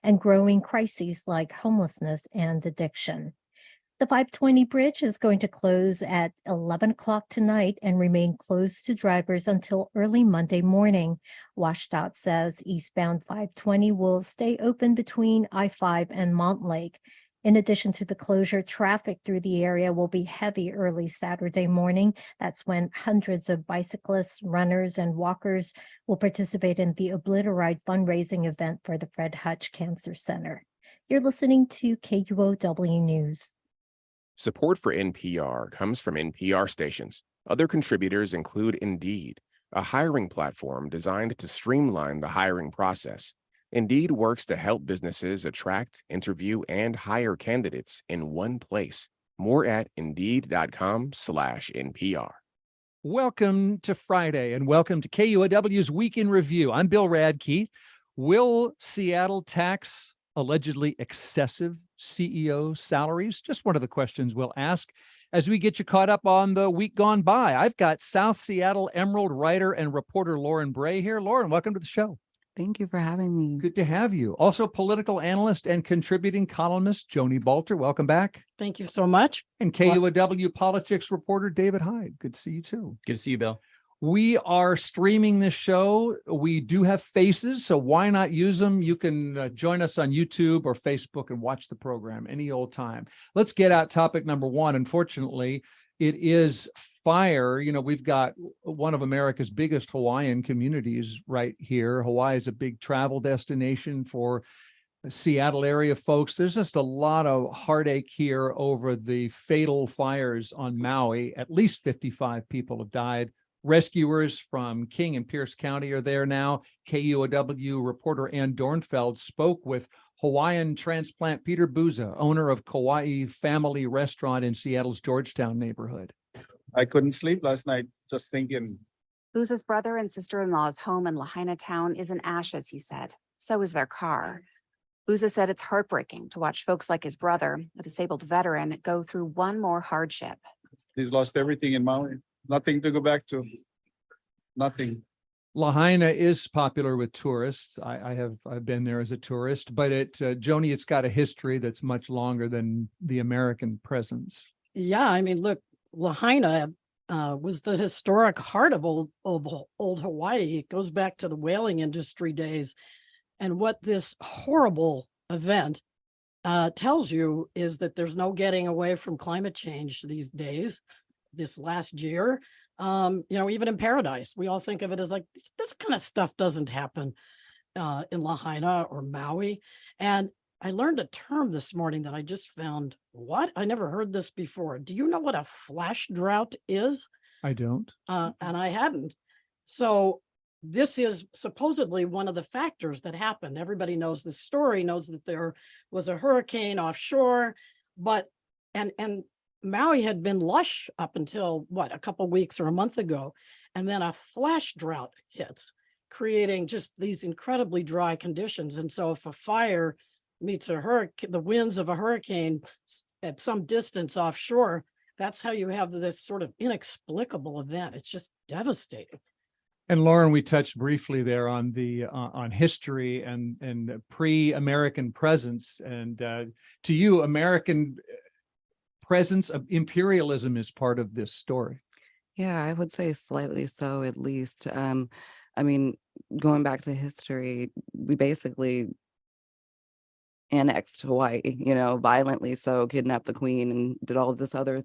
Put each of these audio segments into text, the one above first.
and growing crises like homelessness and addiction. The 520 bridge is going to close at 11 o'clock tonight and remain closed to drivers until early Monday morning. WashDOT says eastbound 520 will stay open between I-5 and Montlake. In addition to the closure, traffic through the area will be heavy early Saturday morning. That's when hundreds of bicyclists, runners, and walkers will participate in the Obliterate fundraising event for the Fred Hutch Cancer Center. You're listening to KUOW News. Support for NPR comes from NPR stations. Other contributors include Indeed, a hiring platform designed to streamline the hiring process. Indeed works to help businesses attract, interview, and hire candidates in one place. More at Indeed.com/NPR. Welcome to Friday and welcome to KUOW's Week in Review. I'm Bill Radke. Will Seattle tax allegedly excessive CEO salaries? Just one of the questions we'll ask as we get you caught up on the week gone by. I've got South Seattle Emerald writer and reporter Lauryn Bray here. Lauryn, welcome to the show. Thank you for having me. Good to have you. Also, political analyst and contributing columnist Joni Balter. Welcome back. Thank you so much. And KUOW politics reporter David Hyde. Good to see you too. Good to see you, Bill. We are streaming this show. We do have faces, so why not use them? You can join us on YouTube or Facebook and watch the program any old time. Let's get out topic number one. Unfortunately, it is fire. You know, we've got one of America's biggest Hawaiian communities right here. Hawaii is a big travel destination for Seattle area folks. There's just a lot of heartache here over the fatal fires on Maui. At least 55 people have died. Rescuers from King and Pierce County are there now. KUOW reporter Ann Dornfeld spoke with Hawaiian transplant Peter Buza, owner of Kauai Family Restaurant in Seattle's Georgetown neighborhood. I couldn't sleep last night just thinking. Buza's brother and sister-in-law's home in Lahaina town is in ashes, he said. So is their car. Buza said it's heartbreaking to watch folks like his brother, a disabled veteran, go through one more hardship. He's lost everything in Maui. Nothing to go back to. Nothing. Lahaina is popular with tourists. I've been there as a tourist, but Joni, it's got a history that's much longer than the American presence. Yeah, I mean, look, Lahaina was the historic heart of old Hawaii. It goes back to the whaling industry days. And what this horrible event tells you is that there's no getting away from climate change these days. This last year, even in paradise, we all think of it as like this kind of stuff doesn't happen in Lahaina or Maui. And I learned a term this morning that I just found. What? I never heard this before. Do you know what a flash drought is? I don't. And I hadn't. So this is supposedly one of the factors that happened. Everybody knows the story, knows that there was a hurricane offshore, but and Maui had been lush up until a couple weeks or a month ago. And then a flash drought hits, creating just these incredibly dry conditions. And so if a fire meets a hurricane, the winds of a hurricane at some distance offshore, that's how you have this sort of inexplicable event. It's just devastating. And Lauryn, we touched briefly there on the on history and pre-American presence. And to you, American presence of imperialism is part of this story. Yeah, I would say slightly so, at least. I mean, going back to history, we basically annexed Hawaii, violently so, kidnapped the queen and did all of this other,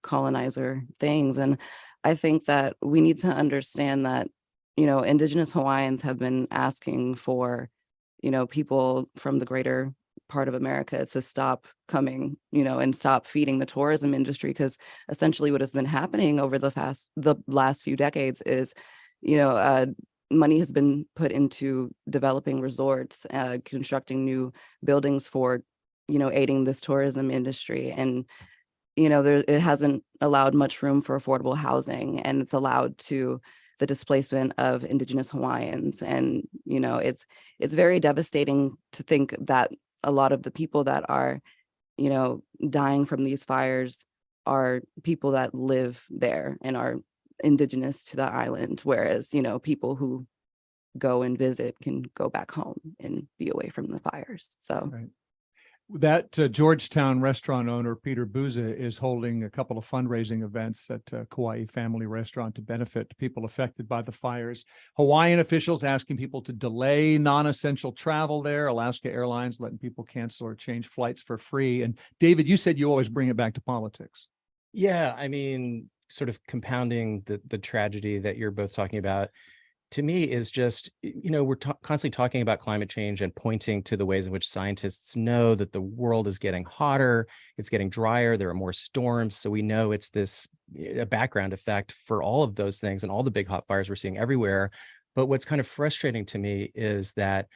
colonizer things. And I think that we need to understand that, Indigenous Hawaiians have been asking for, people from the greater part of America to stop coming, and stop feeding the tourism industry, because essentially what has been happening over the last few decades is, money has been put into developing resorts, constructing new buildings for, aiding this tourism industry. And, it hasn't allowed much room for affordable housing, and it's allowed to the displacement of Indigenous Hawaiians. And, it's very devastating to think that a lot of the people that are, dying from these fires are people that live there and are indigenous to the island, whereas, people who go and visit can go back home and be away from the fires. So Right. That Georgetown restaurant owner, Peter Bouza, is holding a couple of fundraising events at Kauai Family Restaurant to benefit people affected by the fires. Hawaiian officials asking people to delay non-essential travel there. Alaska Airlines letting people cancel or change flights for free. And David, you said you always bring it back to politics. Yeah, I mean, sort of compounding the tragedy that you're both talking about, to me is just, we're constantly talking about climate change and pointing to the ways in which scientists know that the world is getting hotter, it's getting drier, there are more storms. So we know it's a background effect for all of those things and all the big hot fires we're seeing everywhere. But what's kind of frustrating to me is that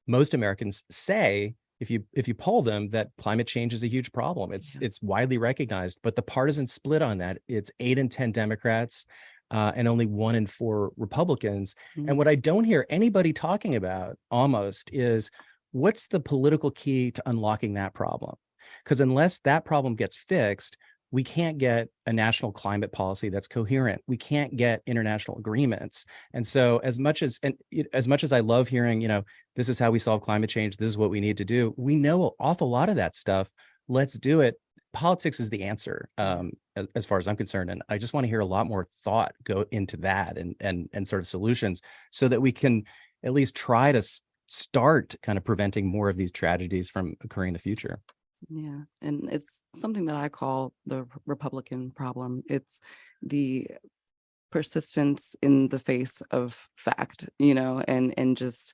most Americans say, if you poll them, that climate change is a huge problem. It's widely recognized, but the partisan split on that, it's 8 in 10 Democrats, and only 1 in 4 Republicans. Mhm. And what I don't hear anybody talking about almost is what's the political key to unlocking that problem? Because unless that problem gets fixed, we can't get a national climate policy that's coherent. We can't get international agreements. And so as much as I love hearing, this is how we solve climate change, this is what we need to do, we know an awful lot of that stuff. Let's do it. Politics is the answer, as far as I'm concerned. And I just want to hear a lot more thought go into that and sort of solutions so that we can at least try to start kind of preventing more of these tragedies from occurring in the future. yeah, and it's something that I call the Republican problem. It's the persistence in the face of fact, and just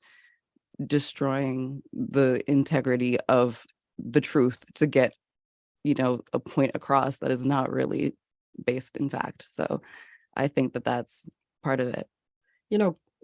destroying the integrity of the truth to get a point across that is not really based in fact. So I think that that's part of it.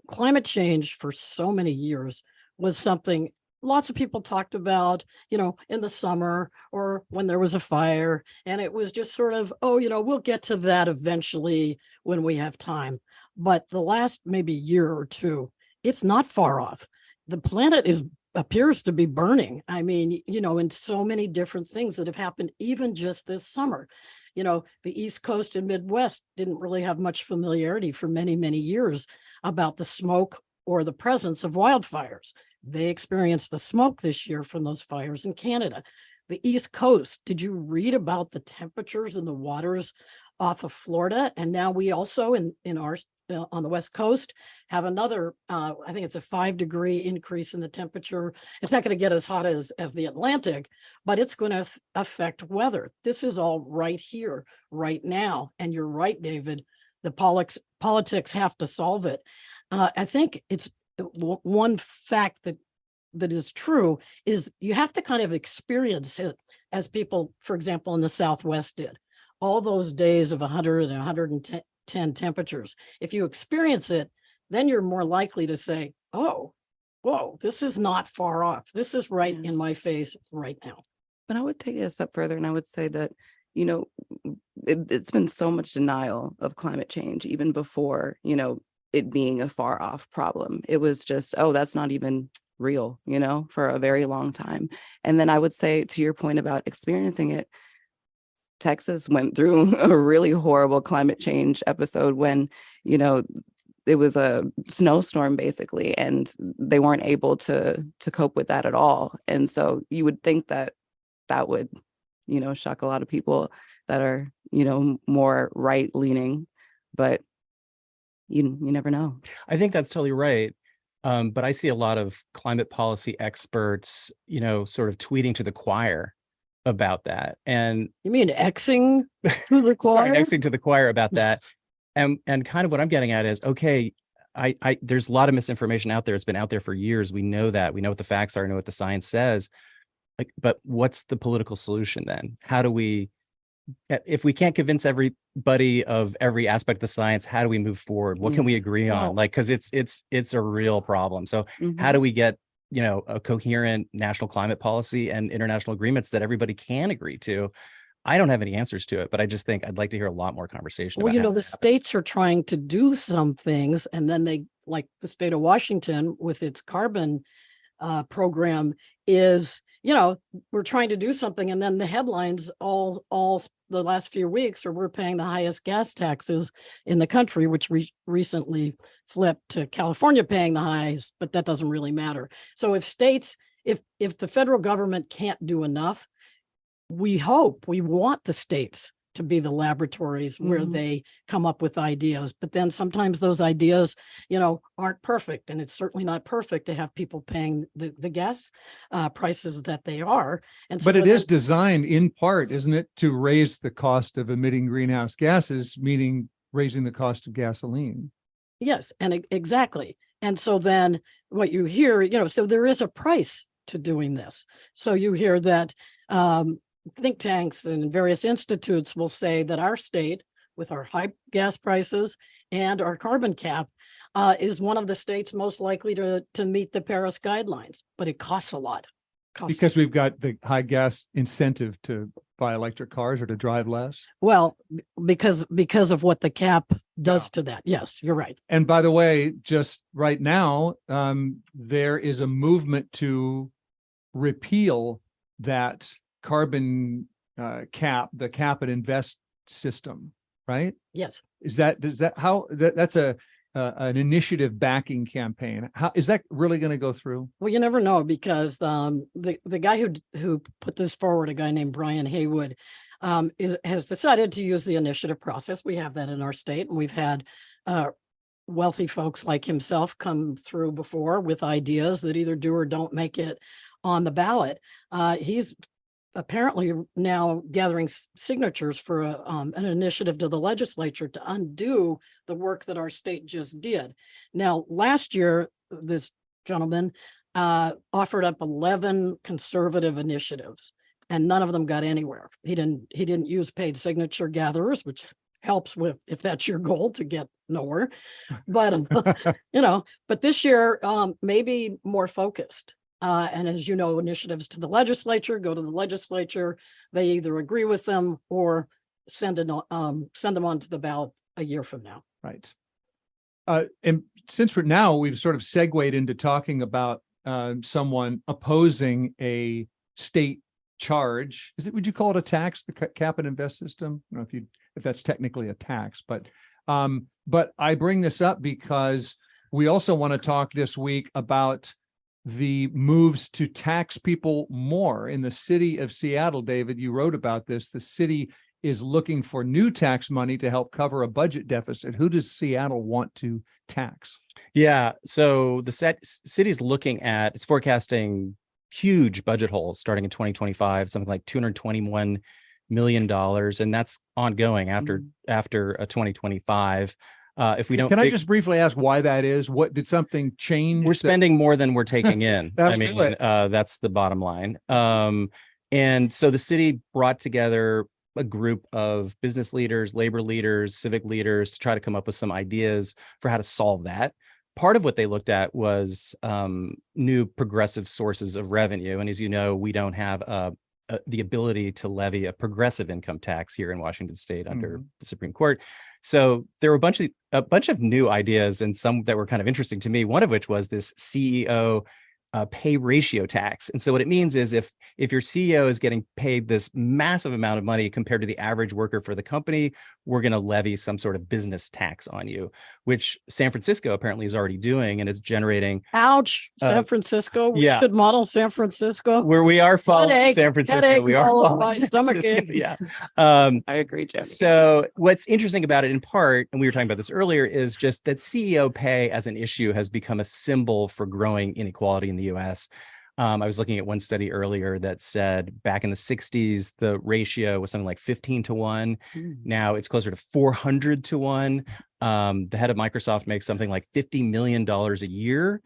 Climate change for so many years was something lots of people talked about, in the summer or when there was a fire. And it was just sort of, we'll get to that eventually when we have time. But the last maybe year or two, it's not far off. The planet appears to be burning. I mean, in so many different things that have happened, even just this summer. The East Coast and Midwest didn't really have much familiarity for many, many years about the smoke or the presence of wildfires. They experienced the smoke this year from those fires in Canada. The East Coast, did you read about the temperatures in the waters off of Florida? And now we also in our on the West Coast have another, I think it's a 5-degree increase in the temperature. It's not going to get as hot as the Atlantic, but it's going to affect weather. This is all right here, right now. And you're right, David, the politics have to solve it. I think it's one fact that is true is you have to kind of experience it as people, for example, in the Southwest did. All those days of 100 and 110 temperatures. If you experience it, then you're more likely to say, oh, whoa, this is not far off. This is right in my face right now. But I would take it a step further and I would say that, it's been so much denial of climate change, even before, it being a far off problem. It was just, oh, that's not even real, for a very long time. And then I would say, to your point about experiencing it, Texas went through a really horrible climate change episode when, it was a snowstorm basically, and they weren't able to cope with that at all. And so you would think that would, shock a lot of people that are, more right leaning, but you never know. I think that's totally right. But I see a lot of climate policy experts, sort of tweeting to the choir about that. And you mean Xing to the choir? Sorry, Xing to the choir about that. And kind of what I'm getting at is, okay, I there's a lot of misinformation out there. It's been out there for years. We know that. We know what the facts are, know what the science says. But what's the political solution then? How do we, if we can't convince everybody of every aspect of the science, how do we move forward? What can we agree on? Because it's a real problem. So how do we get a coherent national climate policy and international agreements that everybody can agree to? I don't have any answers to it, but I just think I'd like to hear a lot more conversation. Well, the states are trying to do some things, and then they, like the state of Washington with its carbon program is, we're trying to do something, and then the headlines all the last few weeks, or we're paying the highest gas taxes in the country, which recently flipped to California paying the highest, but that doesn't really matter. So if states, if the federal government can't do enough, we want the states to be the laboratories where they come up with ideas. But then sometimes those ideas, aren't perfect. And it's certainly not perfect to have people paying the gas prices that they are. And so but it is designed in part, isn't it, to raise the cost of emitting greenhouse gases, meaning raising the cost of gasoline. Yes, and exactly. And so then what you hear, so there is a price to doing this. So you hear that think tanks and various institutes will say that our state, with our high gas prices and our carbon cap, is one of the states most likely to meet the Paris guidelines, but it costs a lot. Because we've got the high gas incentive to buy electric cars or to drive less. Well, because of what the cap does to that. Yes, you're right. And by the way, just right now, there is a movement to repeal that carbon cap, the cap and invest system, right? Yes. That's an initiative backing campaign. How is that really going to go through? Well, you never know, because the guy who put this forward, a guy named Brian Haywood, has decided to use the initiative process. We have that in our state, and we've had wealthy folks like himself come through before with ideas that either do or don't make it on the ballot. He's apparently now gathering signatures for an initiative to the legislature to undo the work that our state just did. Now, last year, this gentleman offered up 11 conservative initiatives, and none of them got anywhere. He didn't use paid signature gatherers, which helps with, if that's your goal, to get nowhere. But but this year maybe more focused. And as you know, initiatives to the legislature go to the legislature. They either agree with them or send them on to the ballot a year from now. Right. And since we've sort of segued into talking about someone opposing a state charge. Would you call it a tax, the cap and invest system? I don't know if that's technically a tax, but I bring this up because we also want to talk this week about the moves to tax people more in the city of Seattle. David, you wrote about this. The city is looking for new tax money to help cover a budget deficit. Who does Seattle want to tax? Yeah, so the city's it's forecasting huge budget holes starting in 2025, something like $221 million, and that's ongoing after 2025. If we don't, I just briefly ask why that is? What did something change? We're spending more than we're taking in. That's that's the bottom line. And so the city brought together a group of business leaders, labor leaders, civic leaders to try to come up with some ideas for how to solve that. Part of what they looked at was new progressive sources of revenue. And as you know, we don't have the ability to levy a progressive income tax here in Washington State under the Supreme Court. So there were a bunch of new ideas, and some that were kind of interesting to me, one of which was this CEO pay ratio tax. And so what it means is if your CEO is getting paid this massive amount of money compared to the average worker for the company, we're going to levy some sort of business tax on you, which San Francisco apparently is already doing, and it's generating. Ouch, San Francisco. We should model San Francisco. Where we are following San Francisco. We are following stomach ache. Yeah. I agree, Joni. So what's interesting about it in part, and we were talking about this earlier, is just that CEO pay as an issue has become a symbol for growing inequality in the US. I was looking at one study earlier that said back in the 60s, the ratio was something like 15 to 1. Now it's closer to 400 to 1. The head of Microsoft makes something like $50 million a year.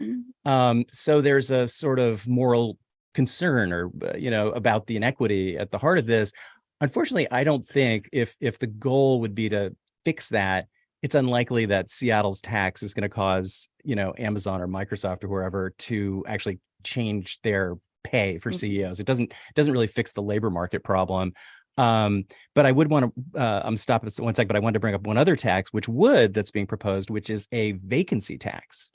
So there's a sort of moral concern about the inequity at the heart of this. Unfortunately, I don't think if the goal would be to fix that, it's unlikely that Seattle's tax is going to cause, Amazon or Microsoft or whoever to actually change their pay for CEOs. It doesn't really fix the labor market problem. But I would want to, I'm stopping at 1 second, but I wanted to bring up one other tax, that's being proposed, which is a vacancy tax.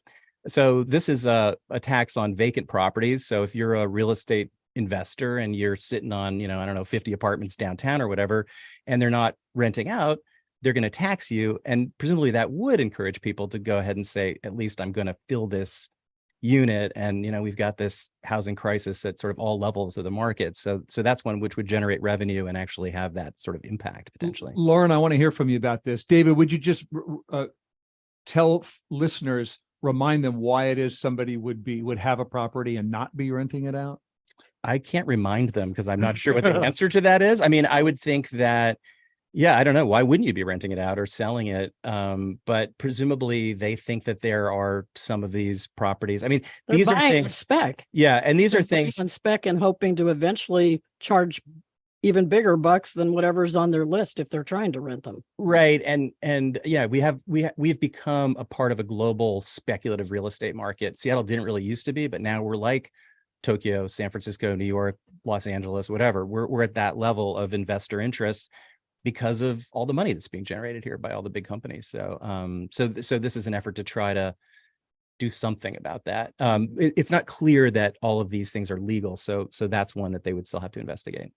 So this is a tax on vacant properties. So if you're a real estate investor and you're sitting on, I don't know, 50 apartments downtown or whatever, and they're not renting out, they're going to tax you. And presumably that would encourage people to go ahead and say, at least I'm going to fill this unit. And, we've got this housing crisis at sort of all levels of the market. So that's one which would generate revenue and actually have that sort of impact potentially. Lauren, I want to hear from you about this. David, would you just tell listeners, remind them why it is somebody would have a property and not be renting it out? I can't remind them because I'm not sure what the answer to that is. I mean, I would think that, I don't know. Why wouldn't you be renting it out or selling it? But presumably they think that there are some of these properties. I mean, these are things spec. Yeah. And these are things on spec and hoping to eventually charge even bigger bucks than whatever's on their list if they're trying to rent them. Right. And yeah, we've become a part of a global speculative real estate market. Seattle didn't really used to be, but now we're like Tokyo, San Francisco, New York, Los Angeles, whatever. We're at that level of investor interest because of all the money that's being generated here by all the big companies. So this is an effort to try to do something about that. It's not clear that all of these things are legal. So that's one that they would still have to investigate.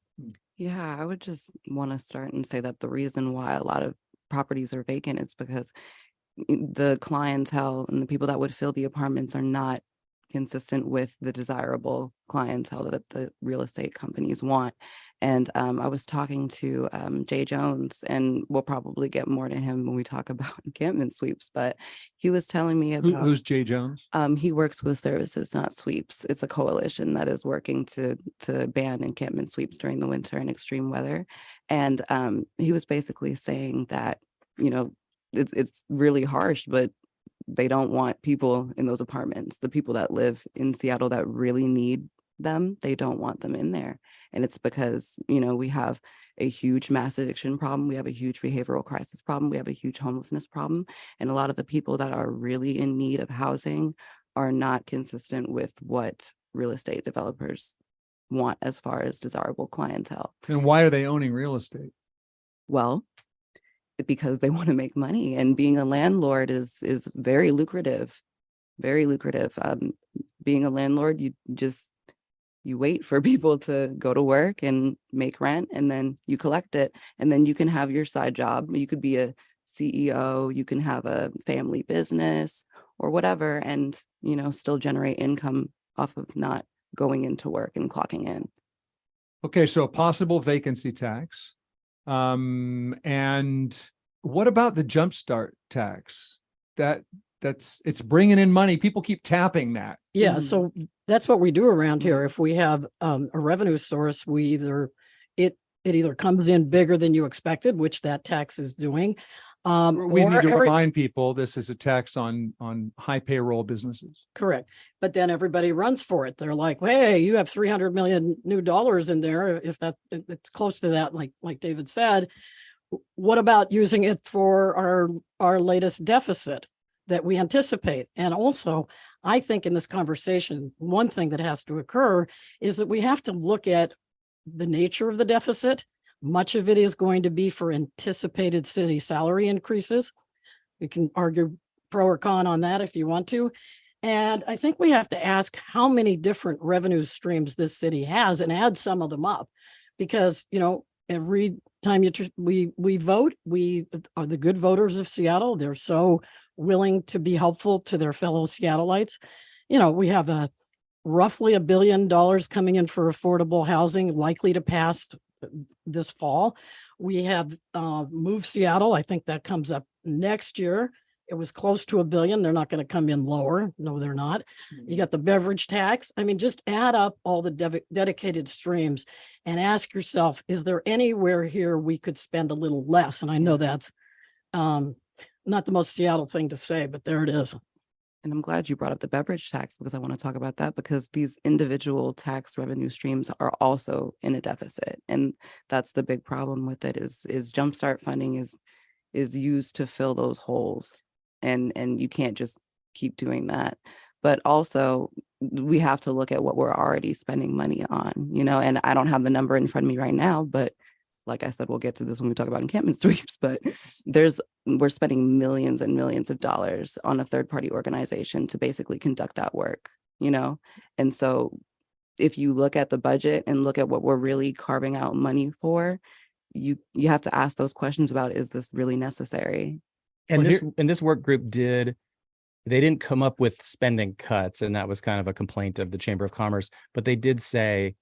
Yeah, I would just want to start and say that the reason why a lot of properties are vacant is because the clientele and the people that would fill the apartments are not consistent with the desirable clientele that the real estate companies want. And I was talking to Jay Jones, and we'll probably get more to him when we talk about encampment sweeps, but he was telling me about who's Jay Jones? He works with Services Not Sweeps. It's a coalition that is working to ban encampment sweeps during the winter and extreme weather. And he was basically saying that, it's really harsh, but they don't want people in those apartments. The people that live in Seattle that really need them, they don't want them in there. And it's because, we have a huge mass addiction problem. We have a huge behavioral crisis problem. We have a huge homelessness problem. And a lot of the people that are really in need of housing are not consistent with what real estate developers want as far as desirable clientele. And why are they owning real estate? Well, because they want to make money, and being a landlord is very lucrative, very lucrative. Being a landlord, you wait for people to go to work and make rent, and then you collect it, and then you can have your side job. You could be a CEO, you can have a family business or whatever, and still generate income off of not going into work and clocking in. Okay, so a possible vacancy tax. And what about the jumpstart tax? It's bringing in money. People keep tapping that. Yeah. So that's what we do around here. If we have a revenue source, it either comes in bigger than you expected, which that tax is doing. We need to remind people this is a tax on high payroll businesses. Correct. But then everybody runs for it. They're like, hey, you have $300 million new in there. If it's close to that, like David said, what about using it for our latest deficit that we anticipate? And also, I think in this conversation, one thing that has to occur is that we have to look at the nature of the deficit. Much of it is going to be for anticipated city salary increases. You can argue pro or con on that if you want to. And I think we have to ask how many different revenue streams this city has and add some of them up. Because, every time we vote, we are the good voters of Seattle. They're so willing to be helpful to their fellow Seattleites. We have roughly $1 billion coming in for affordable housing, likely to pass this fall. We have Move Seattle. I think that comes up next year. It was close to $1 billion. They're not going to come in lower. No, they're not. You got the beverage tax. I mean, just add up all the dedicated streams and ask yourself, is there anywhere here we could spend a little less? And I know that's not the most Seattle thing to say, but there it is. And I'm glad you brought up the beverage tax, because I want to talk about that, because these individual tax revenue streams are also in a deficit. And that's the big problem with it is jumpstart funding is used to fill those holes. And you can't just keep doing that. But also we have to look at what we're already spending money on, and I don't have the number in front of me right now, but like I said, we'll get to this when we talk about encampment sweeps, but we're spending millions and millions of dollars on a third-party organization to basically conduct that work, And so if you look at the budget and look at what we're really carving out money for, you have to ask those questions about, is this really necessary? And Well, this work group they didn't come up with spending cuts, and that was kind of a complaint of the Chamber of Commerce, but they did say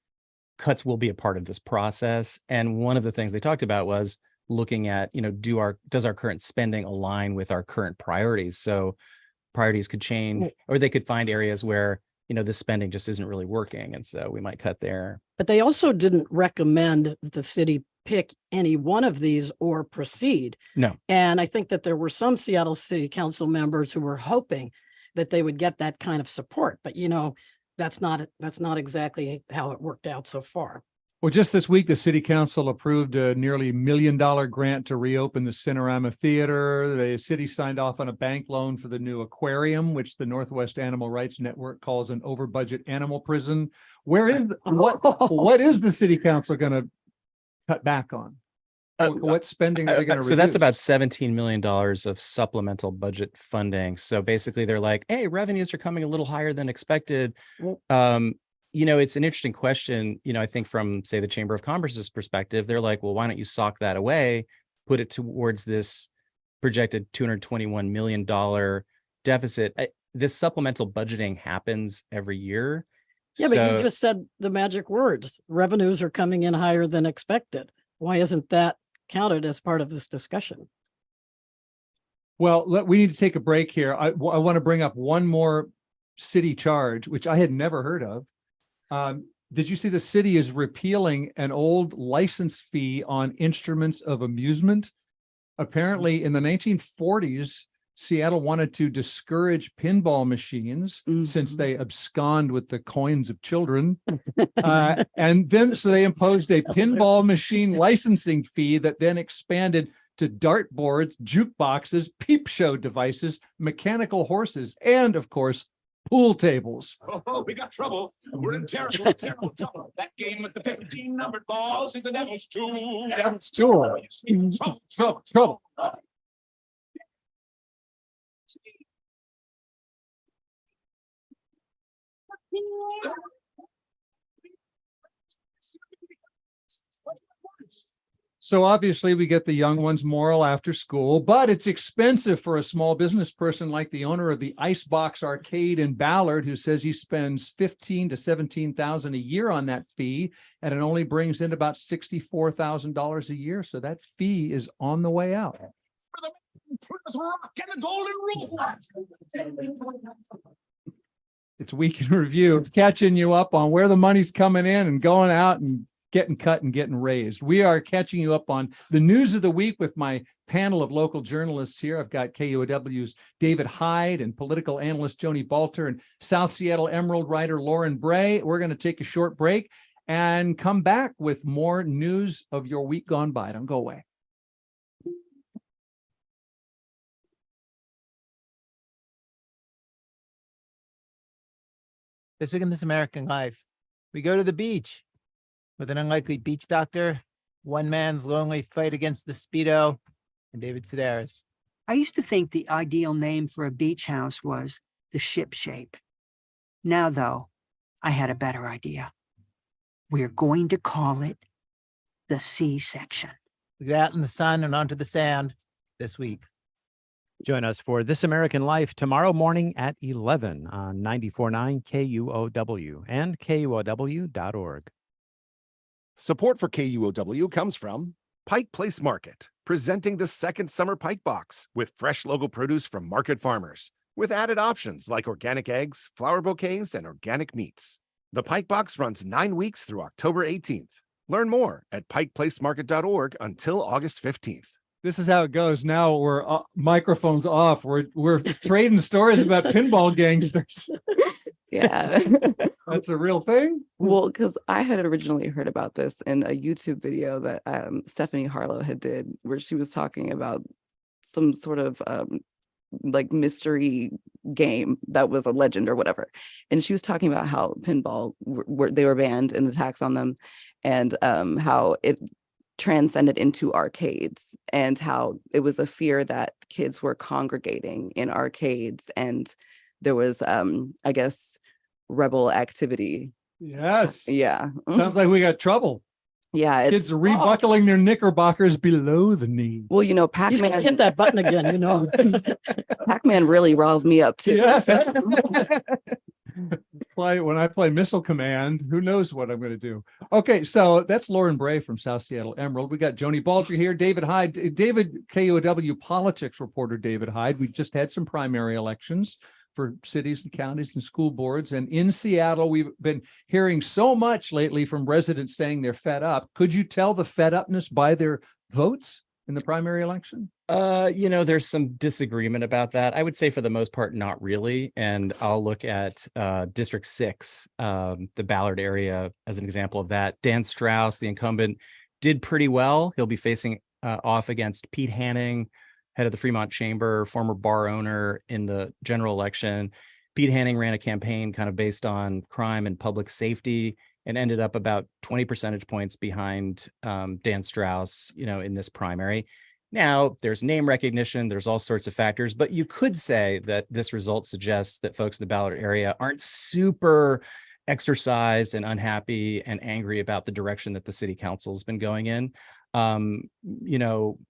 cuts will be a part of this process. And one of the things they talked about was looking at, does our current spending align with our current priorities? So priorities could change, or they could find areas where, this spending just isn't really working. And so we might cut there. But they also didn't recommend that the city pick any one of these or proceed. No. And I think that there were some Seattle City Council members who were hoping that they would get that kind of support. But, that's not exactly how it worked out so far. Well, just this week, the city council approved a nearly $1 million grant to reopen the Cinerama Theater. The city signed off on a bank loan for the new aquarium, which the Northwest Animal Rights Network calls an over-budget animal prison. What is the city council going to cut back on? What spending are they going to So that's about $17 million of supplemental budget funding. So basically they're like, hey, revenues are coming a little higher than expected. It's an interesting question, I think from, say, the Chamber of Commerce's perspective, they're like, well, why don't you sock that away, put it towards this projected $221 million deficit? This supplemental budgeting happens every year. Yeah, but you just said the magic words. Revenues are coming in higher than expected. Why isn't that counted as part of this discussion? Well, we need to take a break here. I want to bring up one more city charge, which I had never heard of. Did you see the city is repealing an old license fee on instruments of amusement? Apparently, in the 1940s, Seattle wanted to discourage pinball machines since they abscond with the coins of children. And then so they imposed a pinball machine licensing fee that then expanded to dartboards, jukeboxes, peep show devices, mechanical horses, and of course, pool tables. Oh, we got trouble. We're in terrible, terrible trouble. That game with the 15 numbered balls is the devil's tool. Devil's tool. Trouble. So obviously we get the young ones moral after school, but it's expensive for a small business person like the owner of the Icebox Arcade in Ballard, who says he spends $15,000 to $17,000 a year on that fee, and it only brings in about $64,000 a year. So that fee is on the way out. It's Week in Review, catching you up on where the money's coming in and going out and getting cut and getting raised. We are catching you up on the news of the week with my panel of local journalists here. I've got KUOW's David Hyde and political analyst Joni Balter and South Seattle Emerald writer Lauryn Bray. We're going to take a short break and come back with more news of your week gone by. Don't go away. This week in This American Life, we go to the beach with an unlikely beach doctor, one man's lonely fight against the Speedo, and David Sedaris. I used to think the ideal name for a beach house was the ship shape. Now, though, I had a better idea. We're going to call it the C-section. We get out in the sun and onto the sand this week. Join us for This American Life tomorrow morning at 11 on 94.9 KUOW and KUOW.org. Support for KUOW comes from Pike Place Market, presenting the second summer Pike Box with fresh local produce from market farmers, with added options like organic eggs, flower bouquets, and organic meats. The Pike Box runs 9 weeks through October 18th. Learn more at pikeplacemarket.org until August 15th. This is how it goes. Now we're microphones off. We're trading stories about pinball gangsters. Yeah. That's a real thing? Well, because I had originally heard about this in a YouTube video that Stephanie Harlow had did, where she was talking about some sort of like mystery game that was a legend or whatever. And she was talking about how pinball, they were banned and the tax on them, and how it transcended into arcades, and how it was a fear that kids were congregating in arcades, and there was I guess rebel activity Yes. Yeah. Sounds like we got trouble. Yeah. It's, Kids are rebuckling their knickerbockers below the knee. well, you know, He's gonna Pac-Man, hit that button again, you know. Pac-Man really riles me up too. Yes. When I play Missile Command, who knows what I'm going to do? Okay, so that's Lauryn Bray from South Seattle Emerald. We got Joni Balter here, David Hyde, KUOW politics reporter David Hyde. We just had some primary elections for cities and counties and school boards. And in Seattle, we've been hearing so much lately from residents saying they're fed up. Could you tell the fed upness by their votes in the primary election? There's some disagreement about that. I would say for the most part, not really. And I'll look at District 6, the Ballard area, as an example of that. Dan Strauss, the incumbent, did pretty well. He'll be facing off against Pete Hanning, head of the Fremont Chamber, former bar owner, in the general election. Pete Hanning ran a campaign kind of based on crime and public safety and ended up about 20 percentage points behind Dan Strauss, in this primary. Now, there's name recognition, there's all sorts of factors, but you could say that this result suggests that folks in the Ballard area aren't super exercised and unhappy and angry about the direction that the city council has been going in. Maybe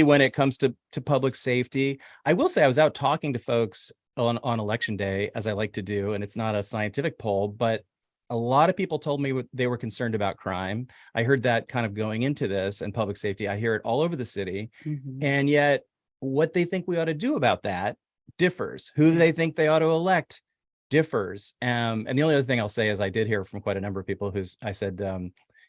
when it comes to public safety. I will say I was out talking to folks on election day, as I like to do, and it's not a scientific poll, but a lot of people told me they were concerned about crime. I heard that kind of going into this and public safety. I hear it all over the city. Mhm. And yet what they think we ought to do about that differs. Who they think they ought to elect differs. And the only other thing I'll say is I did hear from quite a number of people I said,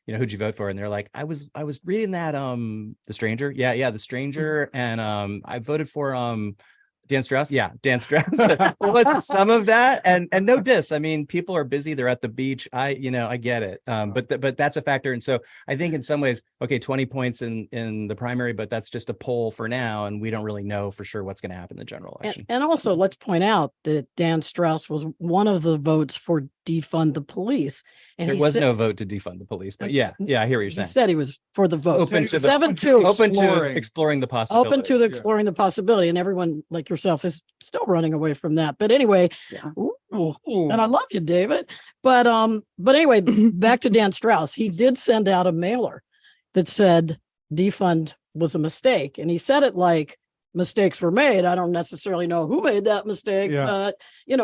who'd you vote for? And they're like, I was reading that, The Stranger. Yeah, The Stranger. And I voted for Dan Strauss. Yeah, Dan Strauss. There was some of that, and no diss. I mean, people are busy. They're at the beach. I get it. But that's a factor. And so I think in some ways, okay, 20 points in the primary, but that's just a poll for now, and we don't really know for sure what's going to happen in the general election. And also, let's point out that Dan Strauss was one of the votes for defund the police. And there was no vote to defund the police, but yeah, I hear what you're he saying. said he was for the vote. Open to 7-2. exploring the possibility. Open to exploring the possibility, and everyone like yourself is still running away from that. But anyway, and I love you, David. But anyway, back to Dan Strauss. He did send out a mailer that said defund was a mistake, and he said it like mistakes were made. I don't necessarily know who made that mistake, but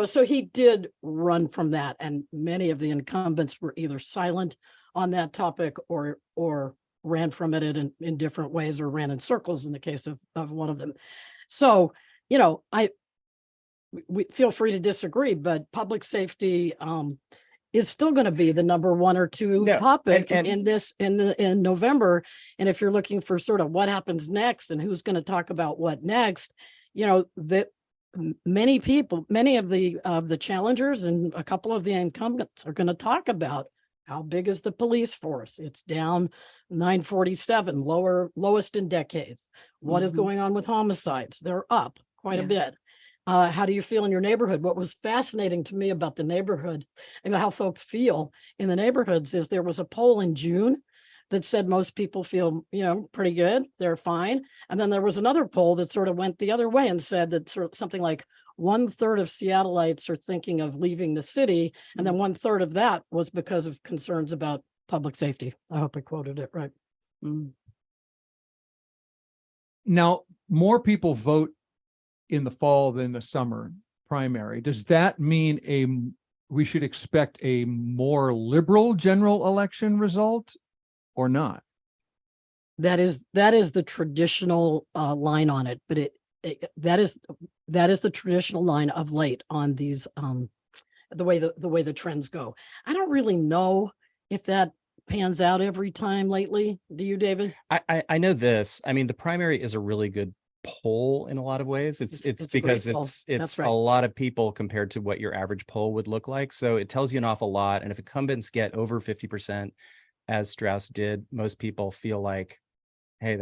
so he did run from that, and many of the incumbents were either silent on that topic or ran from it in different ways, or ran in circles in the case of one of them. So, we feel free to disagree, but public safety is still going to be the number one or two topic in November. And if you're looking for sort of what happens next and who's going to talk about what next, that many of the challengers and a couple of the incumbents are going to talk about how big is the police force. It's down 947, lowest in decades. What is going on with homicides? They're up quite a bit. How do you feel in your neighborhood? What was fascinating to me about the neighborhood and how folks feel in the neighborhoods is there was a poll in June that said most people feel, pretty good. They're fine. And then there was another poll that sort of went the other way and said that something like 1/3 of Seattleites are thinking of leaving the city. And then 1/3 of that was because of concerns about public safety. I hope I quoted it right. Now, more people vote in the fall than the summer primary. Does that mean we should expect a more liberal general election result or not? That is the traditional line on it, but that is the traditional line of late on these the way the trends go. I don't really know if that pans out every time lately. Do you, David? I know this. I mean, the primary is a really good poll in a lot of ways. It's because it's a lot of people compared to what your average poll would look like. So it tells you an awful lot. And if incumbents get over 50%, as Strauss did, most people feel like, hey,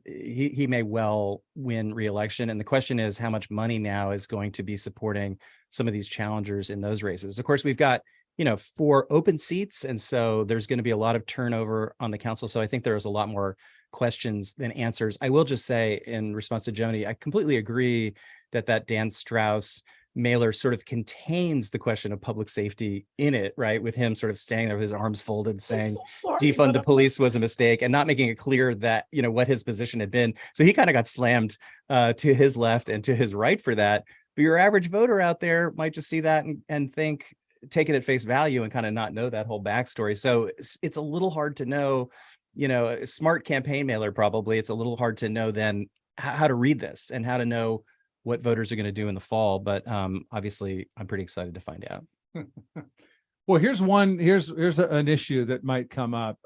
he may well win re-election. And the question is how much money now is going to be supporting some of these challengers in those races. Of course, we've got 4 open seats, and so there's going to be a lot of turnover on the council. So I think there's a lot more questions than answers. I will just say in response to Joni, I completely agree that Dan Strauss mailer sort of contains the question of public safety in it, right? With him sort of standing there with his arms folded saying, defund the police was a mistake, and not making it clear that, you know, what his position had been. So he kind of got slammed to his left and to his right for that. But your average voter out there might just see that and think, take it at face value and kind of not know that whole backstory. So it's a little hard to know, you know, a smart campaign mailer, probably, it's a little hard to know then how to read this and how to know what voters are going to do in the fall. But obviously, I'm pretty excited to find out. Well, here's an issue that might come up.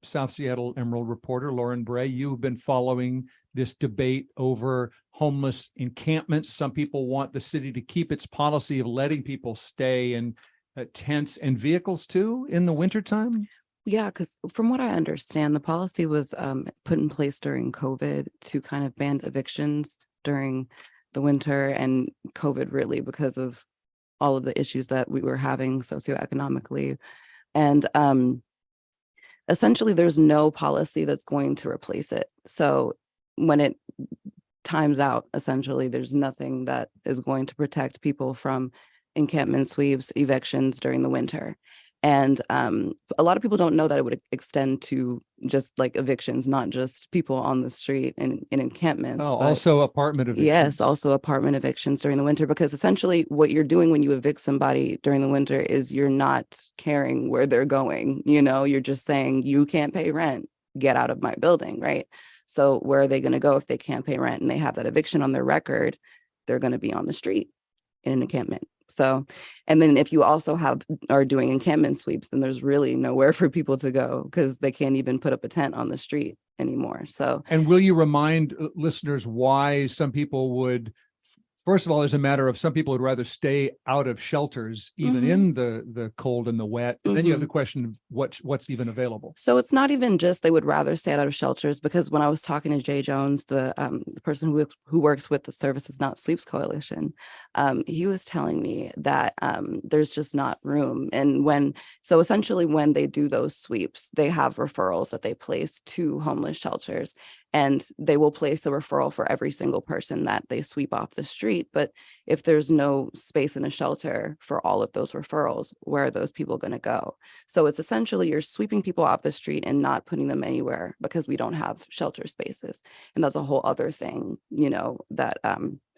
South Seattle Emerald reporter Lauryn Bray, you've been following this debate over homeless encampments. Some people want the city to keep its policy of letting people stay in tents and vehicles too in the wintertime. Yeah, because from what I understand, the policy was put in place during COVID to kind of ban evictions during the winter, and COVID really because of all of the issues that we were having socioeconomically. And essentially, there's no policy that's going to replace it. So when it times out, essentially, there's nothing that is going to protect people from encampment sweeps, evictions during the winter. And a lot of people don't know that it would extend to just like evictions, not just people on the street in encampments. Oh, also apartment evictions. Yes, also apartment evictions during the winter, because essentially what you're doing when you evict somebody during the winter is you're not caring where they're going. You know, you're just saying, you can't pay rent, get out of my building, right? So where are they going to go if they can't pay rent and they have that eviction on their record? They're going to be on the street in an encampment. So, and then if you also are doing encampment sweeps, then there's really nowhere for people to go because they can't even put up a tent on the street anymore. So, and will you remind listeners why some people would, first of all, there's a matter of some people would rather stay out of shelters, even in the cold and the wet. And then you have the question of what's even available. So it's not even just they would rather stay out of shelters, because when I was talking to Jay Jones, the person who works with the Services Not Sleeps Coalition, he was telling me that there's just not room. And so essentially when they do those sweeps, they have referrals that they place to homeless shelters, and they will place a referral for every single person that they sweep off the street. But if there's no space in a shelter for all of those referrals, where are those people going to go? So it's essentially you're sweeping people off the street and not putting them anywhere because we don't have shelter spaces. And that's a whole other thing, you know, that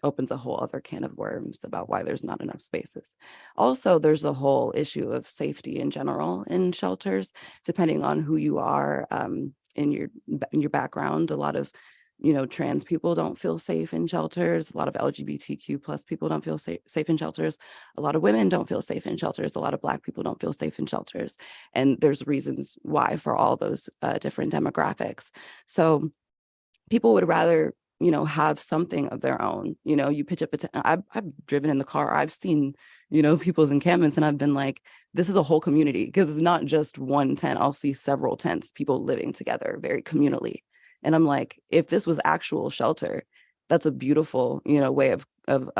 opens a whole other can of worms about why there's not enough spaces. Also, there's a whole issue of safety in general in shelters, depending on who you are in your background. A lot of, you know, trans people don't feel safe in shelters. A lot of LGBTQ plus people don't feel safe in shelters. A lot of women don't feel safe in shelters. A lot of Black people don't feel safe in shelters. And there's reasons why for all those different demographics. So people would rather, you know, have something of their own. You know, you pitch up a tent. I've driven in the car. I've seen, you know, people's encampments, and I've been like, this is a whole community, because it's not just one tent. I'll see several tents, people living together very communally. And I'm like, if this was actual shelter, that's a beautiful, you know, way of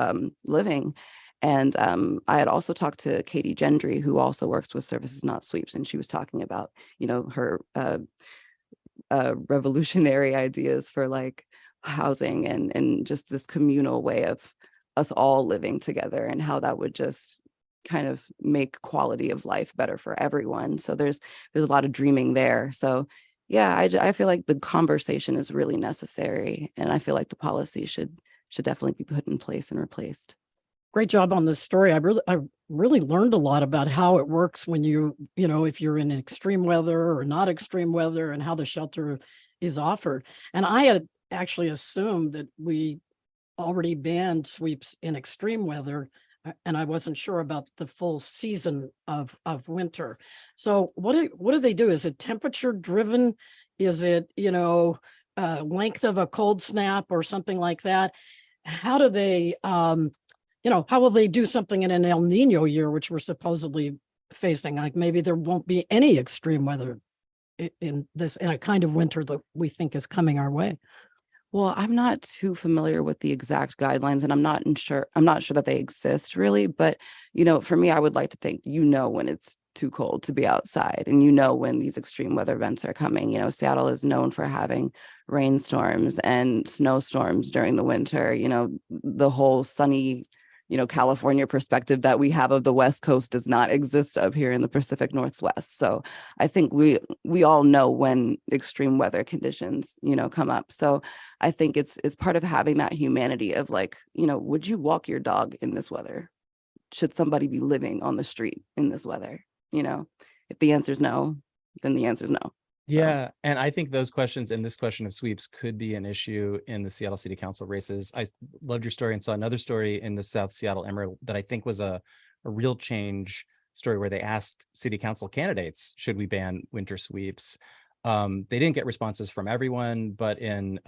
living. And I had also talked to Katie Gendry, who also works with Services Not Sweeps, and she was talking about, you know, her revolutionary ideas for like housing and just this communal way of us all living together, and how that would just kind of make quality of life better for everyone. So there's a lot of dreaming there. So yeah, I feel like the conversation is really necessary, and I feel like the policy should definitely be put in place and replaced. Great job on this story. I really learned a lot about how it works when you know, if you're in extreme weather or not extreme weather, and how the shelter is offered. And I had actually assumed that we already banned sweeps in extreme weather, and I wasn't sure about the full season of winter. So what do they do? Is it temperature driven? Is it, you know, length of a cold snap or something like that? How do they, you know, how will they do something in an El Nino year, which we're supposedly facing? Like maybe there won't be any extreme weather in a kind of winter that we think is coming our way. Well, I'm not too familiar with the exact guidelines, and I'm not sure that they exist really. But, you know, for me, I would like to think, you know, when it's too cold to be outside, and you know when these extreme weather events are coming. You know, Seattle is known for having rainstorms and snowstorms during the winter. You know, the whole sunny, California perspective that we have of the West Coast does not exist up here in the Pacific Northwest. So I think we all know when extreme weather conditions, come up. So I think it's part of having that humanity of like, would you walk your dog in this weather? Should somebody be living on the street in this weather? If the answer is no, then the answer is no. Yeah. And I think those questions and this question of sweeps could be an issue in the Seattle City Council races. I loved your story and saw another story in the South Seattle Emerald that I think was a real change story where they asked city council candidates, should we ban winter sweeps? They didn't get responses from everyone, but in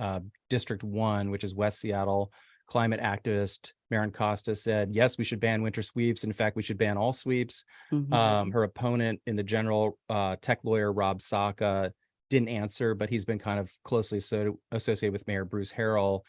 District 1, which is West Seattle, climate activist Maren Costa said, yes, we should ban winter sweeps. In fact, we should ban all sweeps. Her opponent in the general, tech lawyer Rob Saka, didn't answer, but he's been kind of closely associated with Mayor Bruce Harrell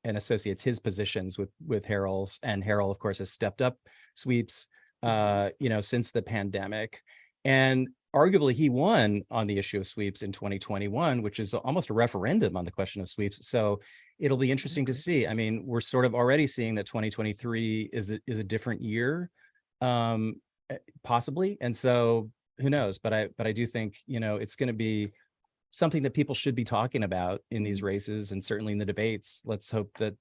and associates his positions with Harrell's. And Harrell, of course, has stepped up sweeps, since the pandemic. And arguably he won on the issue of sweeps in 2021, which is almost a referendum on the question of sweeps. So it'll be interesting to see. I mean, we're sort of already seeing that 2023 is a different year, possibly. And so who knows, but I do think, it's going to be something that people should be talking about in these races and certainly in the debates. Let's hope that,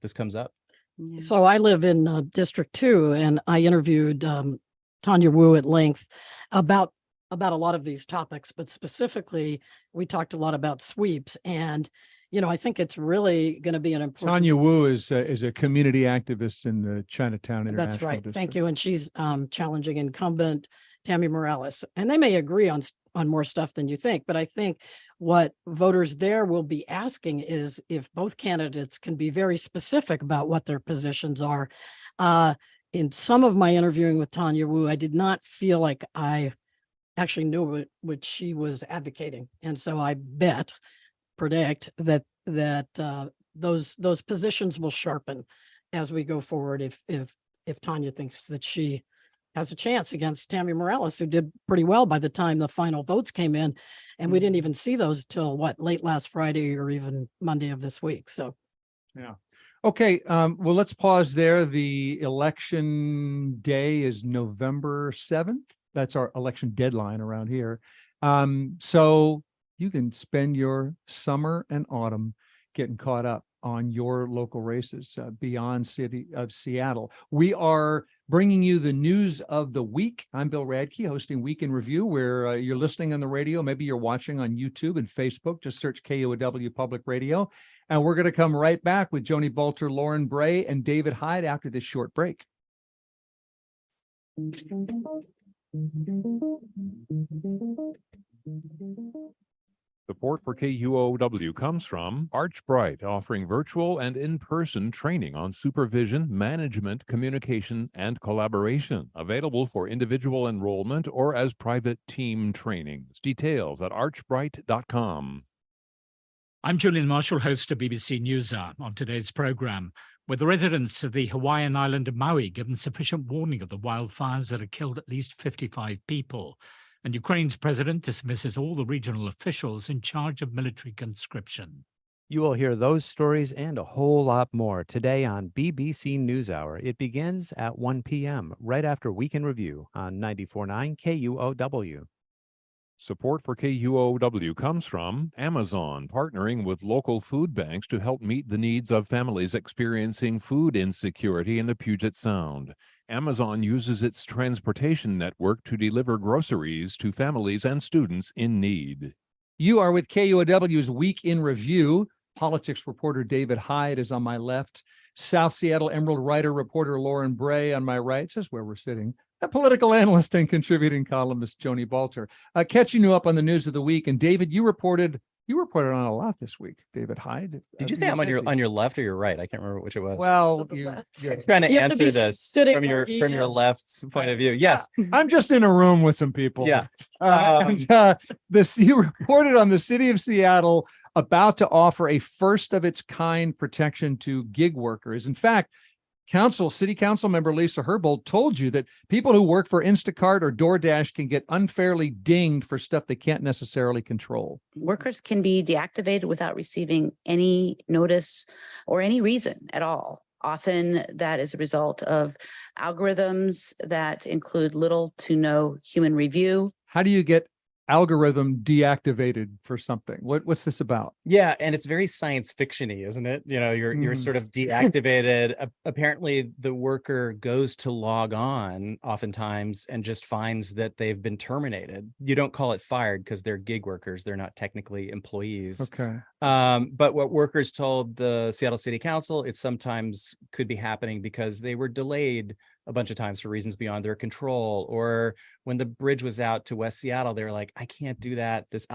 this comes up. Yeah. So I live in District 2, and I interviewed Tanya Wu at length about a lot of these topics, but specifically we talked a lot about sweeps. And I think it's really going to be an important. Tanya Wu is a community activist in the Chinatown International That's right. District. Thank you. And she's challenging incumbent Tammy Morales, and they may agree on more stuff than you think. But I think what voters there will be asking is if both candidates can be very specific about what their positions are. In some of my interviewing with Tanya Wu, I did not feel like I actually knew what she was advocating. And so I predict that those positions will sharpen as we go forward if Tanya thinks that she has a chance against Tammy Morales, who did pretty well by the time the final votes came in. And we didn't even see those till late last Friday or even Monday of this week. So, yeah. Okay. Well, let's pause there. The election day is November 7th. That's our election deadline around here. So you can spend your summer and autumn getting caught up on your local races beyond city of Seattle. We are bringing you the news of the week. I'm Bill Radke, hosting Week in Review, where you're listening on the radio. Maybe you're watching on YouTube and Facebook. Just search KUOW Public Radio. And we're going to come right back with Joni Balter, Lauryn, Bray, and David Hyde after this short break. Support for KUOW comes from Archbright, offering virtual and in-person training on supervision, management, communication, and collaboration. Available for individual enrollment or as private team trainings. Details at archbright.com. I'm Julian Marshall, host of BBC NewsHour. On today's program, with the residents of the Hawaiian island of Maui given sufficient warning of the wildfires that have killed at least 55 people. And Ukraine's president dismisses all the regional officials in charge of military conscription. You will hear those stories and a whole lot more today on BBC NewsHour. It begins at 1 p.m. right after Week in Review on 94.9 KUOW. Support for KUOW comes from Amazon, partnering with local food banks to help meet the needs of families experiencing food insecurity in the Puget Sound. Amazon uses its transportation network to deliver groceries to families and students in need. You are with KUOW's Week in Review. Politics reporter David Hyde is on my left. South Seattle Emerald writer reporter Lauryn Bray on my right. This is where we're sitting. A political analyst and contributing columnist Joni Balter. Catching you up on the news of the week. And David, you reported on a lot this week, David Hyde. Did you say I'm on your left or your right? I can't remember which it was. Well, you're trying to answer this from your left point of view. Yes. I'm just in a room with some people. Yeah. You reported on the city of Seattle about to offer a first of its kind protection to gig workers. In fact, City Council member Lisa Herbold told you that people who work for Instacart or DoorDash can get unfairly dinged for stuff they can't necessarily control. Workers can be deactivated without receiving any notice or any reason at all. Often that is a result of algorithms that include little to no human review. How do you get algorithm deactivated for something? What's this about? Yeah, and it's very science fiction-y, isn't it? You're sort of deactivated. Apparently, the worker goes to log on oftentimes and just finds that they've been terminated. You don't call it fired because they're gig workers; they're not technically employees. Okay. But what workers told the Seattle City Council, it sometimes could be happening because they were delayed a bunch of times for reasons beyond their control, or when the bridge was out to West Seattle, they were like, I can't do that. This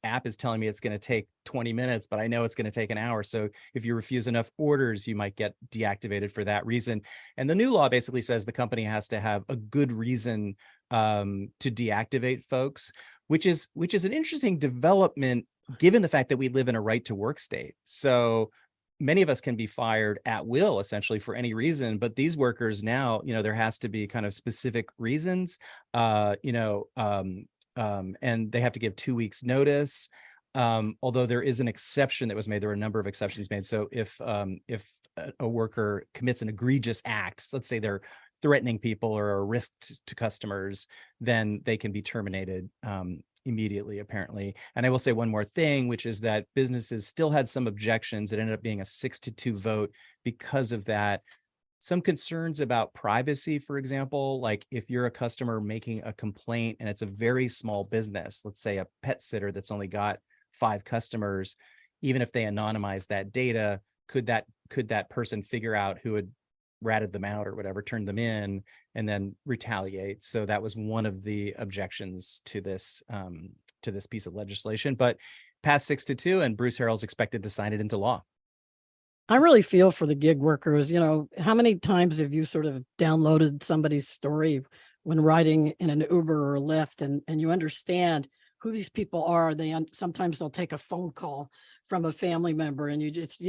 app is telling me it's going to take 20 minutes, but I know it's going to take an hour. So if you refuse enough orders, you might get deactivated for that reason. And the new law basically says the company has to have a good reason to deactivate folks, which is an interesting development given the fact that we live in a right to work state. So many of us can be fired at will, essentially, for any reason. But these workers now, there has to be kind of specific reasons, and they have to give 2 weeks notice. Although there is an exception that was made, there were a number of exceptions made. So if a worker commits an egregious act, let's say they're threatening people or a risk to customers, then they can be terminated immediately, apparently. And I will say one more thing, which is that businesses still had some objections. It ended up being a 6-2 vote because of that. Some concerns about privacy, for example, like if you're a customer making a complaint and it's a very small business, let's say a pet sitter that's only got 5 customers, even if they anonymize that data, could that person figure out who had ratted them out or whatever, turned them in, and then retaliate? So that was one of the objections to this piece of legislation, but passed 6-2, and Bruce Harrell's expected to sign it into law. I really feel for the gig workers. How many times have you sort of downloaded somebody's story when riding in an Uber or Lyft, and you understand who these people are? Sometimes they'll take a phone call from a family member, and you just,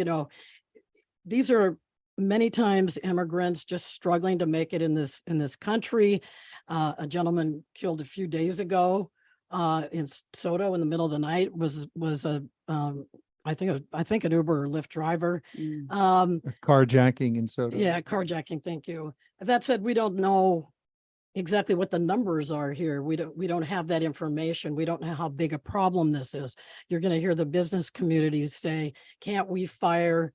these are many times immigrants just struggling to make it in this country. A gentleman killed a few days ago in Soto in the middle of the night was a I think an Uber or Lyft driver. Carjacking in Soto. Yeah, carjacking. Thank you. That said, we don't know exactly what the numbers are here. We don't have that information. We don't know how big a problem this is. You're going to hear the business communities say, "Can't we fire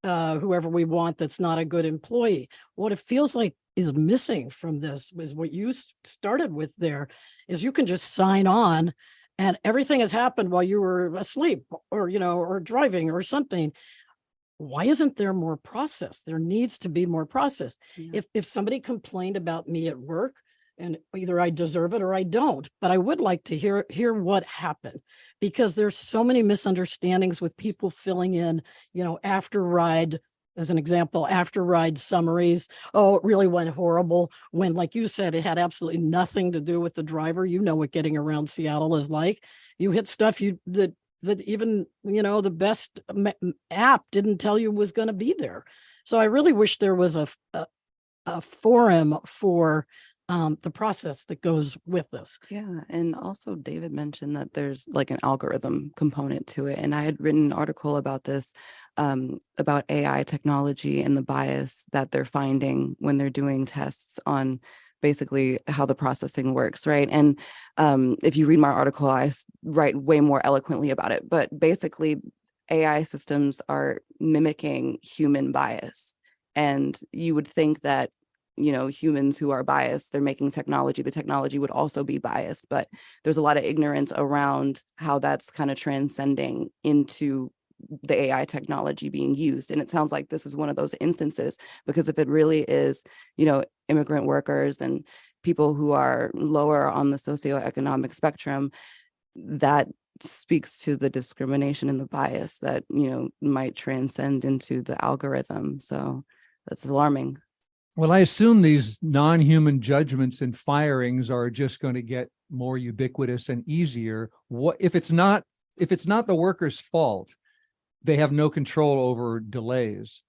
whoever we want that's not a good employee?" What it feels like is missing from this is what you started with there, is you can just sign on and everything has happened while you were asleep or, or driving or something. Why isn't there more process? There needs to be more process. Yeah. If somebody complained about me at work, and either I deserve it or I don't, but I would like to hear what happened, because there's so many misunderstandings with people filling in, after ride, as an example, after ride summaries. Oh, it really went horrible, when, like you said, it had absolutely nothing to do with the driver. You know what getting around Seattle is like. You hit stuff that even, the best app didn't tell you was going to be there. So I really wish there was a forum for the process that goes with this. Yeah. And also David mentioned that there's like an algorithm component to it. And I had written an article about this, about AI technology and the bias that they're finding when they're doing tests on basically how the processing works, right? And if you read my article, I write way more eloquently about it. But basically, AI systems are mimicking human bias. And you would think that humans who are biased, they're making technology, the technology would also be biased, but there's a lot of ignorance around how that's kind of transcending into the AI technology being used. And it sounds like this is one of those instances, because if it really is, immigrant workers and people who are lower on the socioeconomic spectrum, that speaks to the discrimination and the bias that, might transcend into the algorithm. So that's alarming. Well, I assume these non-human judgments and firings are just going to get more ubiquitous and easier. What if it's not the worker's fault? They have no control over delays.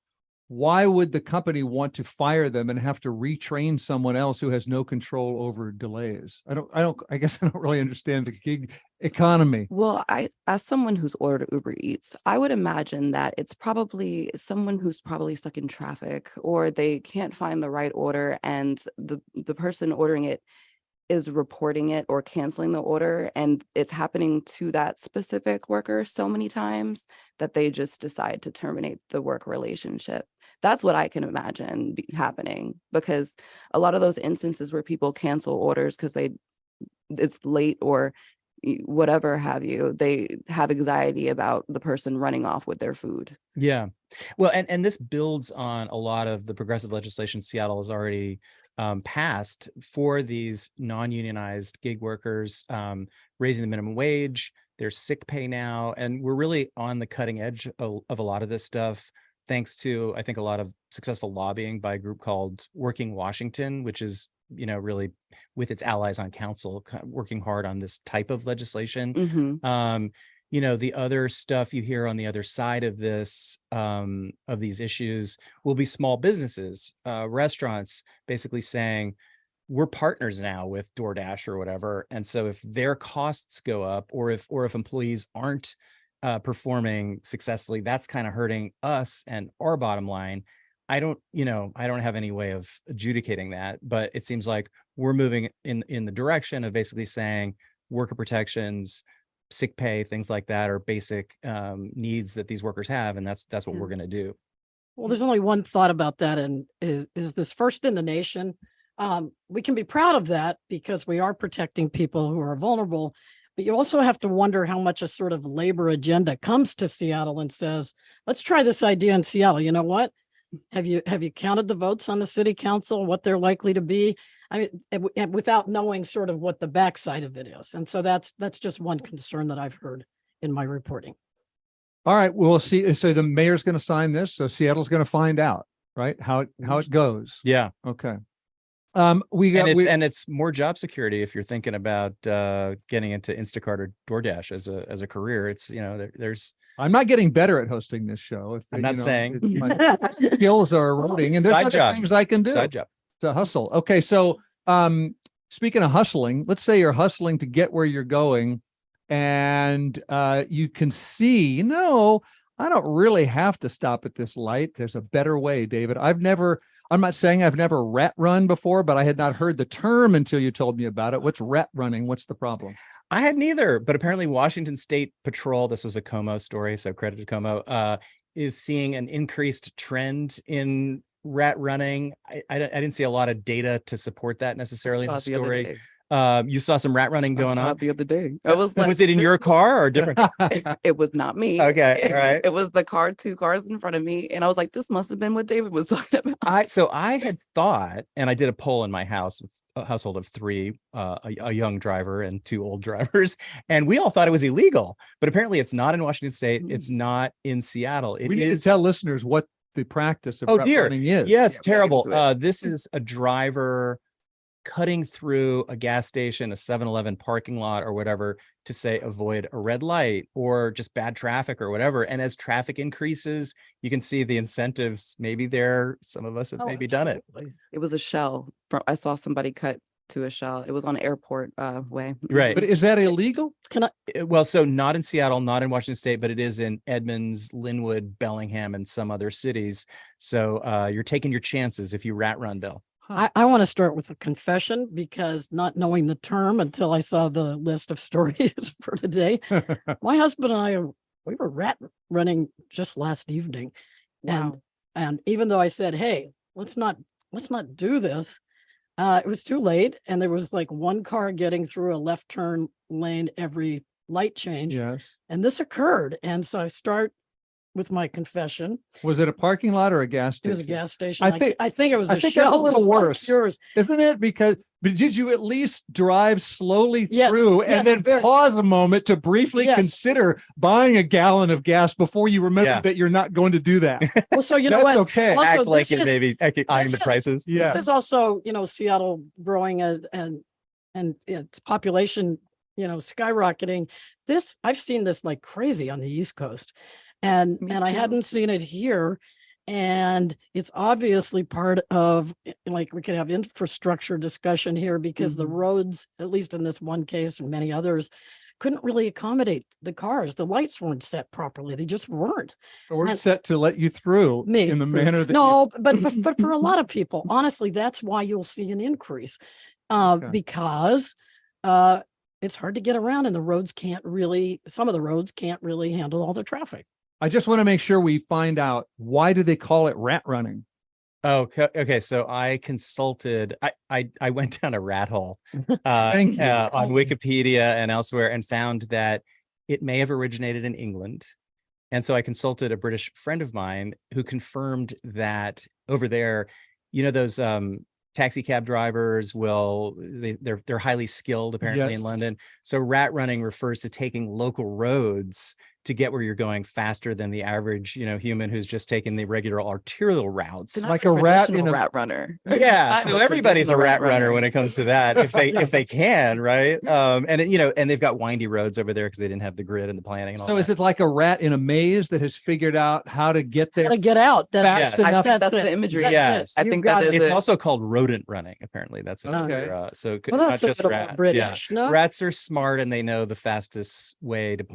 why would the company want to fire them and have to retrain someone else who has no control over delays? I guess I don't really understand the gig economy. Well, as someone who's ordered Uber Eats, I would imagine that it's probably someone who's probably stuck in traffic, or they can't find the right order, and the person ordering it is reporting it or canceling the order, and it's happening to that specific worker so many times that they just decide to terminate the work relationship. That's what I can imagine happening, because a lot of those instances where people cancel orders because it's late or whatever have you, they have anxiety about the person running off with their food. Yeah. Well, and this builds on a lot of the progressive legislation Seattle has already passed for these non-unionized gig workers, raising the minimum wage. There's sick pay now, and we're really on the cutting edge of a lot of this stuff, thanks to, I think, a lot of successful lobbying by a group called Working Washington, which is, really with its allies on council, working hard on this type of legislation. The other stuff you hear on the other side of this, of these issues, will be small businesses, restaurants, basically saying, we're partners now with DoorDash or whatever. And so if their costs go up, or if employees aren't performing successfully, that's kind of hurting us and our bottom line. I don't have any way of adjudicating that, but it seems like we're moving in the direction of basically saying worker protections, sick pay, things like that are basic needs that these workers have, and that's what we're going to do. Well, there's only one thought about that, and is this first in the nation. We can be proud of that because we are protecting people who are vulnerable, but you also have to wonder how much a sort of labor agenda comes to Seattle and says, let's try this idea in Seattle. You know what? Have you counted the votes on the city council, what they're likely to be? I mean, without knowing sort of what the backside of it is. And so that's just one concern that I've heard in my reporting. All right, we'll see. So the mayor's going to sign this. So Seattle's going to find out, right? How it goes. Yeah. Okay. It's more job security if you're thinking about getting into Instacart or DoorDash as a career. It's there's. I'm not getting better at hosting this show. I'm not saying my skills are eroding, and there's other things I can do. Side job. It's a hustle. Okay, so speaking of hustling, let's say you're hustling to get where you're going, and you can see, I don't really have to stop at this light. There's a better way, David. I'm not saying I've never rat run before, but I had not heard the term until you told me about it. What's rat running? What's the problem? I hadn't either, but apparently Washington State Patrol, this was a KUOW story, so credit to KUOW, is seeing an increased trend in rat running. I didn't see a lot of data to support that necessarily in the story. You saw some rat running going on the other day. Was it in your car or different? It was not me. Okay, right. It was two cars in front of me, and I was like, this must have been what David was talking about. I had thought, and I did a poll in my house, a household of three, a young driver and two old drivers, and we all thought it was illegal, but apparently it's not in Washington State. It's not in Seattle. We need to tell listeners what the practice of rat running is. Yes, terrible. This is a driver cutting through a gas station, a 7-Eleven parking lot or whatever, to say avoid a red light or just bad traffic or whatever. And as traffic increases, you can see the incentives. Maybe some of us have maybe done it. It was a shell. I saw somebody cut to a shell. It was on Airport Way. Right. But is that illegal? So not in Seattle, not in Washington State, but it is in Edmonds, Linwood, Bellingham, and some other cities. So you're taking your chances if you rat run, Bill. I want to start with a confession, because not knowing the term until I saw the list of stories for today, my husband and we were rat running just last evening. Wow. And even though I said, hey, let's not do this, it was too late. And there was like one car getting through a left turn lane every light change. Yes. And this occurred. And so I start with my confession. Was it a parking lot or a gas station? It was a gas station. I think it was a that's shell. a little worse, yours, isn't it? But did you at least drive slowly Yes, through yes, and then pause a moment to briefly Yes. consider buying a gallon of gas before you remember that you're not going to to that? Well, so you know what? Okay. Also, Act like this it, maybe eyeing the prices. Yeah. There's also, Seattle growing and its population, skyrocketing. I've seen this like crazy on the East Coast, and I hadn't seen it here. And it's obviously part of, like, we could have infrastructure discussion here because the roads, at least in this one case and many others, couldn't really accommodate the cars. The lights weren't set properly. They just weren't. Or And- set to let you through in the manner that No, but for a lot of people, honestly, that's why you'll see an increase. Because it's hard to get around and the roads can't really, some of the roads can't really handle all the traffic. I just want to make sure we find out, why do they call it rat running? Oh, okay. So I consulted. I went down a rat hole Thank you. on Wikipedia and elsewhere, and found that it may have originated in England. And so I consulted a British friend of mine who confirmed that over there, you know, those taxi cab drivers they're highly skilled apparently in London. So rat running refers to taking local roads to get where you're going faster than the average, human who's just taking the regular arterial routes. It's not like a rat in a rat runner. Yeah, I'm so a everybody's a traditional rat rat runner runner. when it comes to that, if they can, right? And they've got windy roads over there because they didn't have the grid and the planning and all So that. is it like a rat in a maze that has figured out how to get there? How to get out. That's fast enough? That's it. the imagery. That's Yes. it. I You think got that it. is It's it. also called rodent running, apparently. That's another, Okay. so Well, not that's a just bit of a rat. British, no? Rats are smart and they know the fastest way to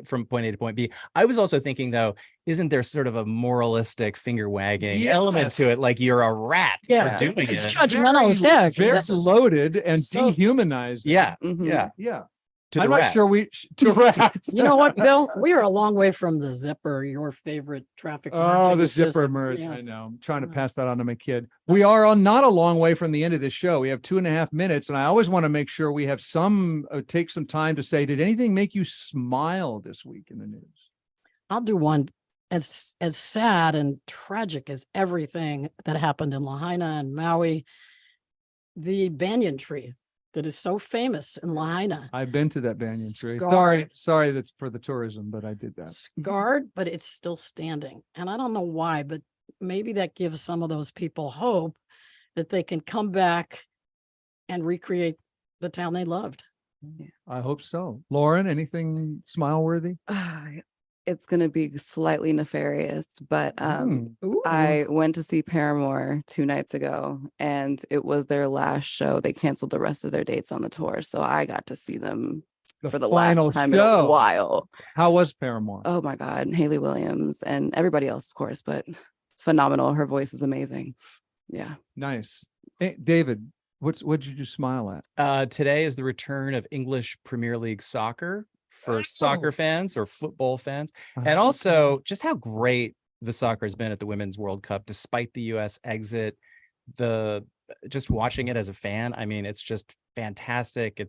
from point A to point B. I was also thinking, though, isn't there sort of a moralistic finger wagging element to it? Like you're a rat for doing It's it. judgmental as heck. Very This is- loaded and so- dehumanized. Yeah, Mhm. Yeah. to the I'm not rats. sure to rats. You know what, Bill? We are a long way from the zipper, your favorite traffic. Oh, marking the zipper system. merge. Yeah. I know. I'm trying to pass that on to my kid. We are not a long way from the end of the show. We have 2.5 minutes, and I always want to make sure we have take some time to say, did anything make you smile this week in the news? I'll do one as sad and tragic as everything that happened in Lahaina and Maui. The banyan tree that is so famous in Lahaina, I've been to that banyan tree. Scarred. Sorry that's for the tourism, but I did that. scarred, but it's still standing. And I don't know why, but maybe that gives some of those people hope that they can come back and recreate the town they loved. I hope so. Lauryn, anything smile worthy? It's going to be slightly nefarious, but Ooh. I went to see Paramore 2 nights ago, and it was their last show. They canceled the rest of their dates on the tour, so I got to see them for the last final time in a show. while. How was Paramore? Oh my God, Haley Williams and everybody else, of course, but phenomenal. Her voice is amazing. Yeah. Nice. Hey, David, what did you smile at? Today is the return of English Premier League soccer for soccer fans or football fans, and also just how great the soccer has been at the Women's World Cup, despite the U.S. exit. Just watching it as a fan, I mean, it's just fantastic.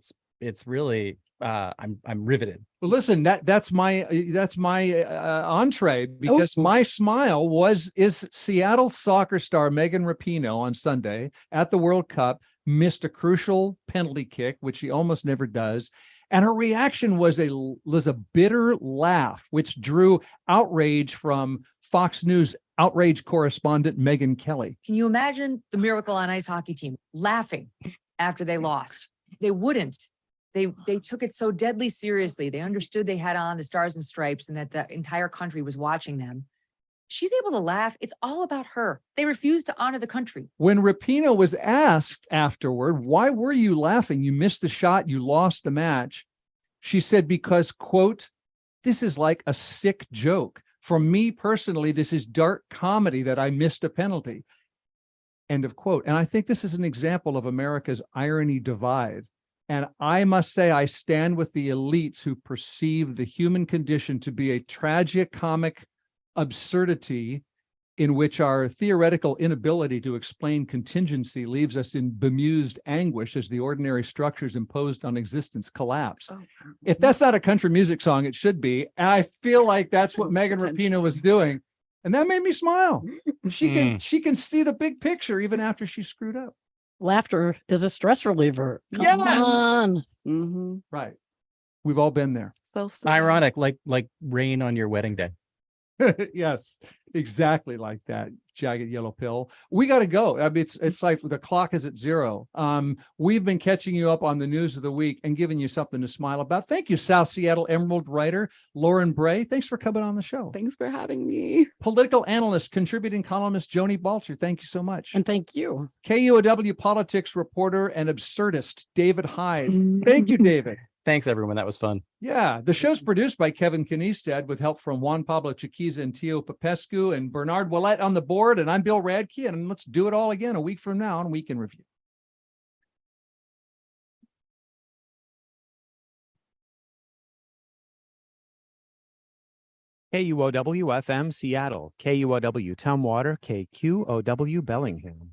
It's really I'm riveted. Well, listen, that's my entree, because my smile is Seattle soccer star Megan Rapinoe on Sunday at the World Cup missed a crucial penalty kick, which she almost never does. And her reaction was a bitter laugh, which drew outrage from Fox News outrage correspondent Megyn Kelly. Can you imagine the Miracle on Ice hockey team laughing after they lost? They wouldn't. They took it so deadly seriously. They understood they had on the stars and stripes and that the entire country was watching them. She's able to laugh. It's all about her. They refused to honor the country. When Rapinoe was asked afterward, why were you laughing? You missed the shot. You lost the match. She said, because, quote, this is like a sick joke. For me personally, this is dark comedy that I missed a penalty. End of quote. And I think this is an example of America's irony divide. And I must say, I stand with the elites who perceive the human condition to be a tragicomic absurdity in which our theoretical inability to explain contingency leaves us in bemused anguish as the ordinary structures imposed on existence collapse. If that's not a country music song, it should be. And I feel like that's what Megan Rapinoe was doing. And that made me smile. She can see the big picture even after she screwed up. Laughter is a stress reliever. Come Yes. on. Mm-hmm. Right. We've all been there. So Ironic, like rain on your wedding day. Yes, exactly like that. Jagged yellow pill. We got to go. I mean, it's like the clock is at 0. We've been catching you up on the news of the week and giving you something to smile about. Thank you, South Seattle Emerald writer Lauryn Bray. Thanks for coming on the show. Thanks for having me. Political analyst, contributing columnist Joni Balter. Thank you so much. And thank you. KUOW politics reporter and absurdist David Hyde. Thank you, David. Thanks, everyone. That was fun. Yeah, the show's produced by Kevin Kniestad with help from Juan Pablo Chiquiza and Tio Popescu and Bernard Willett on the board. And I'm Bill Radke. And let's do it all again a week from now on Week in Review. KUOW FM Seattle, KUOW Tumwater, KQOW Bellingham.